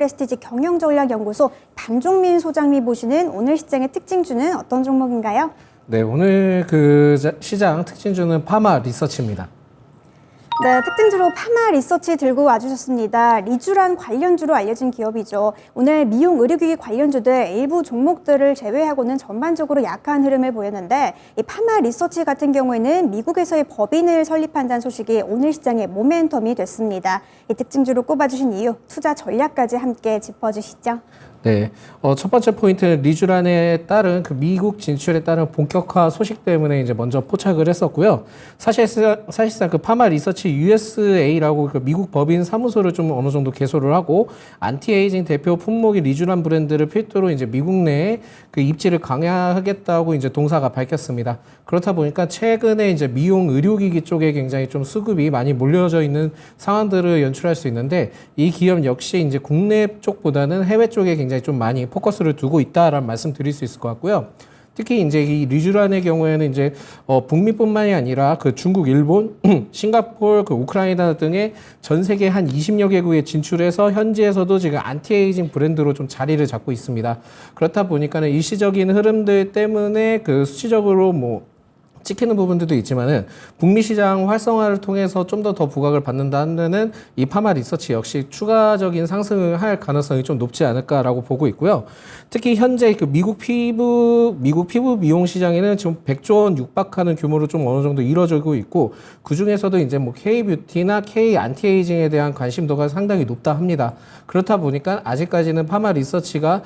프레스티지 경영전략연구소 반종민 소장님 보시는 오늘 시장의 특징주는 어떤 종목인가요? 네, 오늘 시장 특징주는 파마 리서치입니다. 네, 특징주로 파마 리서치 들고 와주셨습니다. 리쥬란 관련주로 알려진 기업이죠. 오늘 미용 의료기기 관련주들 일부 종목들을 제외하고는 전반적으로 약한 흐름을 보였는데 이 파마 리서치 같은 경우에는 미국에서의 법인을 설립한다는 소식이 오늘 시장의 모멘텀이 됐습니다. 이 특징주로 꼽아주신 이유, 투자 전략까지 함께 짚어주시죠. 네, 첫 번째 포인트는 리쥬란에 따른 미국 진출에 따른 본격화 소식 때문에 이제 먼저 포착을 했었고요. 사실상 파마 리서치 USA라고 미국 법인 사무소를 좀 어느 정도 개소를 하고 안티에이징 대표 품목인 리쥬란 브랜드를 필두로 이제 미국 내에 입지를 강화하겠다고 이제 동사가 밝혔습니다. 그렇다 보니까 최근에 이제 미용 의료기기 쪽에 굉장히 좀 수급이 많이 몰려져 있는 상황들을 연출할 수 있는데 이 기업 역시 이제 국내 쪽보다는 해외 쪽에 굉장히 좀 많이 포커스를 두고 있다라는 말씀 드릴 수 있을 것 같고요. 특히 이제 이 리쥬란의 경우에는 이제 북미뿐만이 아니라 중국, 일본, 싱가포르, 우크라이나 등의 전 세계 한 20여 개국에 진출해서 현지에서도 지금 안티에이징 브랜드로 좀 자리를 잡고 있습니다. 그렇다 보니까는 일시적인 흐름들 때문에 수치적으로 찍히는 부분들도 있지만은 북미 시장 활성화를 통해서 좀 더 부각을 받는다는 이 파마 리서치 역시 추가적인 상승을 할 가능성이 좀 높지 않을까라고 보고 있고요. 특히 현재 미국 피부 미용 시장에는 지금 100조 원 육박하는 규모로 좀 어느 정도 이루어지고 있고 그 중에서도 이제 K 뷰티나 K 안티에이징에 대한 관심도가 상당히 높다 합니다. 그렇다 보니까 아직까지는 파마 리서치가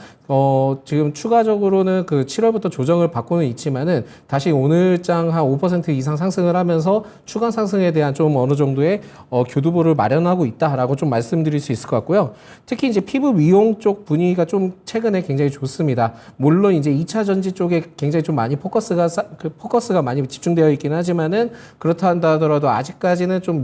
지금 추가적으로는 7월부터 조정을 받고는 있지만은 다시 오늘장 한 5% 이상 상승을 하면서 추가 상승에 대한 좀 어느 정도의 교두보를 마련하고 있다라고 좀 말씀드릴 수 있을 것 같고요. 특히 이제 피부 미용 쪽 분위기가 좀 최근에 굉장히 좋습니다. 물론 이제 2차 전지 쪽에 굉장히 좀 많이 포커스가 많이 집중되어 있긴 하지만은 그렇다 하더라도 아직까지는 좀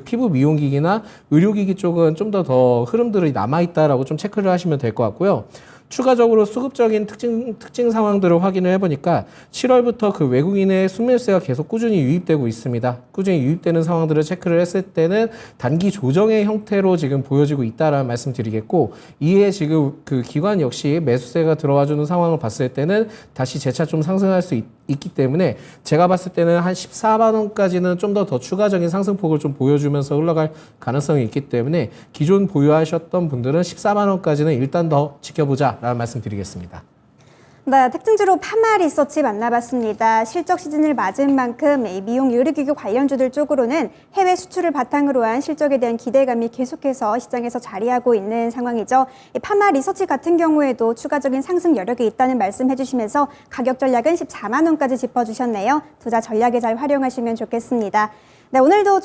피부 미용기기나 의료기기 쪽은 좀 더 흐름들이 남아있다라고 좀 체크를 하시면 될 것 같고요. 추가적으로 수급적인 특징 상황들을 확인을 해보니까 7월부터 외국인의 수매수세가 계속 꾸준히 유입되고 있습니다. 꾸준히 유입되는 상황들을 체크를 했을 때는 단기 조정의 형태로 지금 보여지고 있다라는 말씀드리겠고 이에 지금 기관 역시 매수세가 들어와주는 상황을 봤을 때는 다시 재차 좀 상승할 수 있기 때문에 제가 봤을 때는 한 14만 원까지는 좀 더 추가적인 상승폭을 좀 보여주면서 흘러갈 가능성이 있기 때문에 기존 보유하셨던 분들은 14만 원까지는 일단 더 지켜보자 라는 말씀 드리겠습니다. 네, 특징주로 파마 리서치 만나봤습니다. 실적 시즌을 맞은 만큼 미용 의료기기 관련주들 쪽으로는 해외 수출을 바탕으로 한 실적에 대한 기대감이 계속해서 시장에서 자리하고 있는 상황이죠. 파마 리서치 같은 경우에도 추가적인 상승 여력이 있다는 말씀해 주시면서 가격 전략은 14만 원까지 짚어주셨네요. 투자 전략에 잘 활용하시면 좋겠습니다. 네, 오늘도